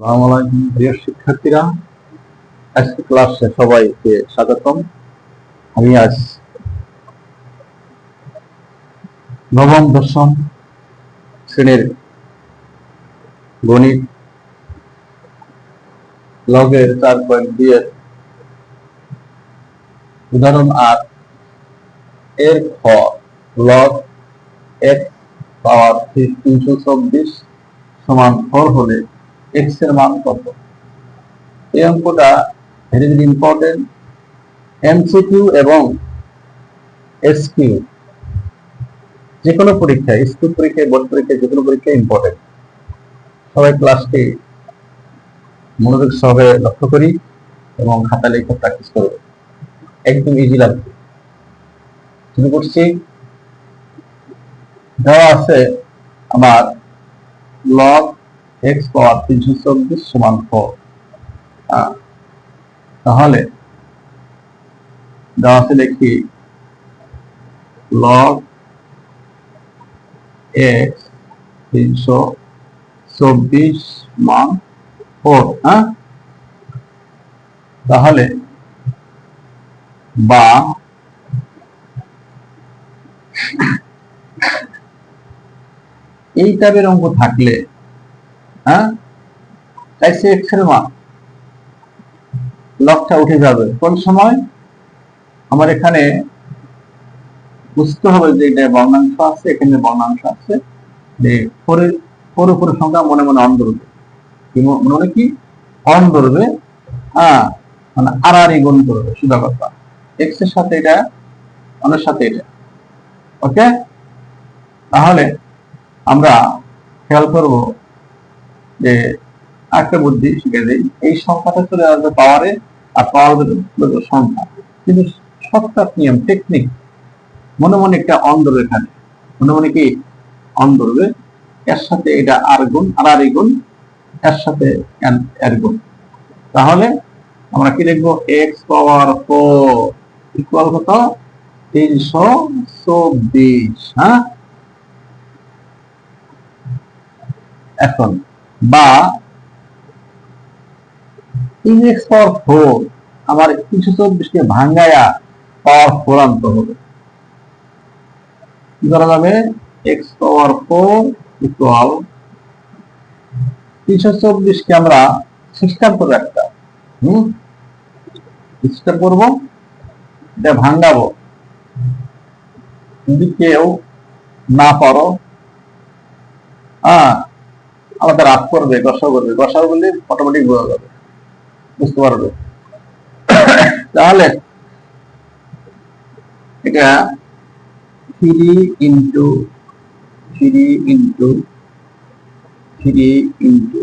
আসসালামু আলাইকুম প্রিয় শিক্ষার্থীরা, আজকে ক্লাসে সবাইকে স্বাগতম। আমি আজ নবম দশম শ্রেণীর গণিত লগের 4.2 এর উদাহরণ 8 এর খ লগ x পাওয়ার 324 সমান 4 হলে x এর মান কত? এই অঙ্কটা ভেরি ভেরি ইম্পর্টেন্ট। এমসিকিউ এবং এসকিউ যে কোনো পরীক্ষায়, স্কুল পরীক্ষায়, বোর্ড পরীক্ষায়, যে কোনো পরীক্ষায় ইম্পর্টেন্ট। সবাই ক্লাসটি মনোযোগ সহকারে লক্ষ্য করি এবং খাতা লিখে প্র্যাকটিস করবে, একদম ইজি লাগবে। শুরু করছি। দেওয়া আছে আমার লগ এক্স পাওয়ার 324 সমান 4। তাহলে দেওয়া আছে, দেখি লগ এক্স 324 মান 4। তাহলে বা এই টাইপের অঙ্ক থাকলে এক্স এর মান লগটা উঠে যাবে। কোন সময়? আমার এখানে বুঝতে হবে যে এটা বর্ণাংশ আছে, এখানে বর্ণাংশ আছে, যে ফোরের উপর সংখ্যা মনে মনে অন ধরবে, মনে কি অন ধরবে, মানে আর গুণ করবে, সুদা কথা। এক্স এর সাথে এটা, অনের সাথে এটা। ওকে, তাহলে আমরা খেয়াল করব যে একটা বুদ্ধি শিখে দিই। এই সংখ্যাটা চলে আসবে পাওয়ারে, আর পাওয়ার সংখ্যা, কিন্তু শর্টকাট নিয়ম, টেকনিক, মনে মনে একটা অন ধরবে, এখানে মনে মনে কি অন ধরবে, এর সাথে এটা আর গুণ, আর গুণ, এর সাথে এর গুণ। তাহলে আমরা কি লিখবো? এক্স পাওয়ার 4 ইকুয়াল কত? 324। এখন বা এক্স পাওয়ার 4 আমার 324 কে ভাঙ্গায়া পাওয়ার 4 আনতে হবে। কি করা যাবে? এক্স পাওয়ার 4 ইকুয়াল 324 কে আমরা সিস্টেম করবো, একটা সিস্টেম করবো, এটা ভাঙ্গাবো। যদি কেউ না পারো, আমাদের রাগ করবে, গসাও করবে, গসাও বললে অটোমেটিক বোঝা যাবে, বুঝতে পারবে। তাহলে এটা 3 into 3 into 3 into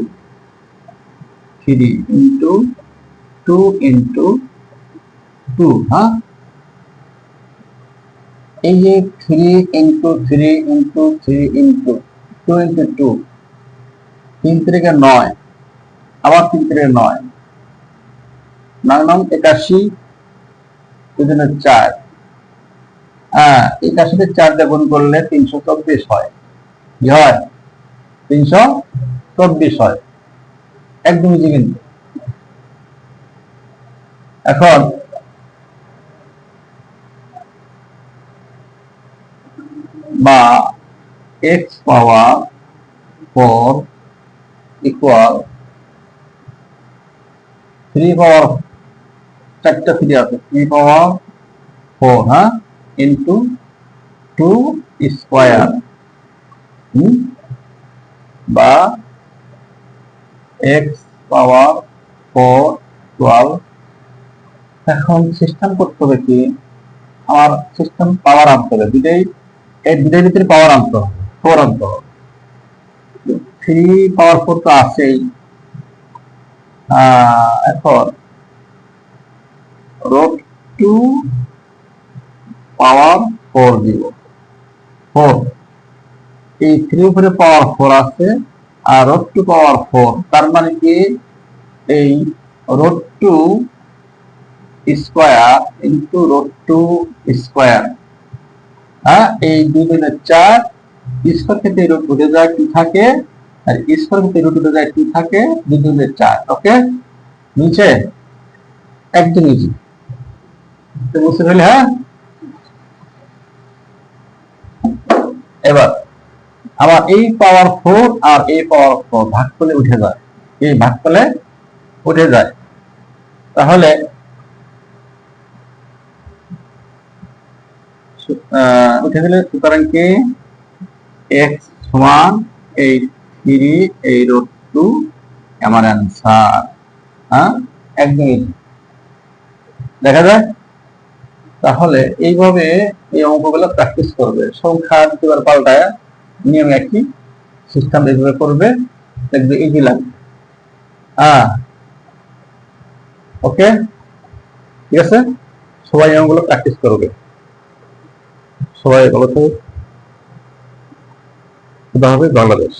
3 into 2 into 2। এই যে 3 ইন্টু 3 ইন্টু 3 ইন্টু 2 ইন্টু 2, 3 থেকে 9, আবার 3 থেকে 9, 9 9 81, 4। 81 তে 4 দিয়ে গুণ করলে 324 হয়। কি হয়? 324 হয়। একদম ইজি কিন্তু। এখন বা এক্স পাওয়ার 4 ইকুয়াল 3 পাওয়ার 4টা 3 আছে, 3 পাওয়ার 4 ইন্টু 2 স্কয়ার, বা এক্স পাওয়ার 4 12। এখন সিস্টেম করতে হবে কি, আমার সিস্টেম পাওয়ার আনতে হবে, দুটাই এই দুটার ভিতরে পাওয়ার আনতে হবে, 4 আনতে হবে। 3 পাওয়ার 4 তো আছেই। এখন রুট 2 পাওয়ার 4 দিব, 4। এই 3 উপরে পাওয়ার 4 আছে, আর রুট 2 পাওয়ার 4, তার মানে কি এই root 2 square into root 2 square, এই 2 4 স্কয়ার থেকে রুট উঠে যায়, কি থাকে? আর স্কোয়ার কিন্তু রুট যায় 2 থাকে, 2 2 4। ওকে, নিচে একদম ইজি, তো বুঝতে পারলে? হ্যাঁ, এবার আবার এই পাওয়ার 4 আর এই পাওয়ার 4 ভাগ করলে উঠে যায়, এই ভাগ করলে উঠে যায়। তাহলে উঠে গেলে সুতরাং কি x সমান এই 3 এই রুট 2 আমার অ্যান্সার। হ্যাঁ, একদম দেখা যায়। তাহলে এইভাবে এই অঙ্কগুলো প্র্যাকটিস করবে, সংখ্যা দুবার পাল্টায় নিয়ম একই, সিস্টেম এইভাবে করবে, দেখবে ইজি লাগবে। ওকে, ঠিক আছে, সবাই এই অঙ্কগুলো প্র্যাকটিস করবে। সবাই ভালো থাকবে। খুদা হাফেজ। বাংলাদেশ।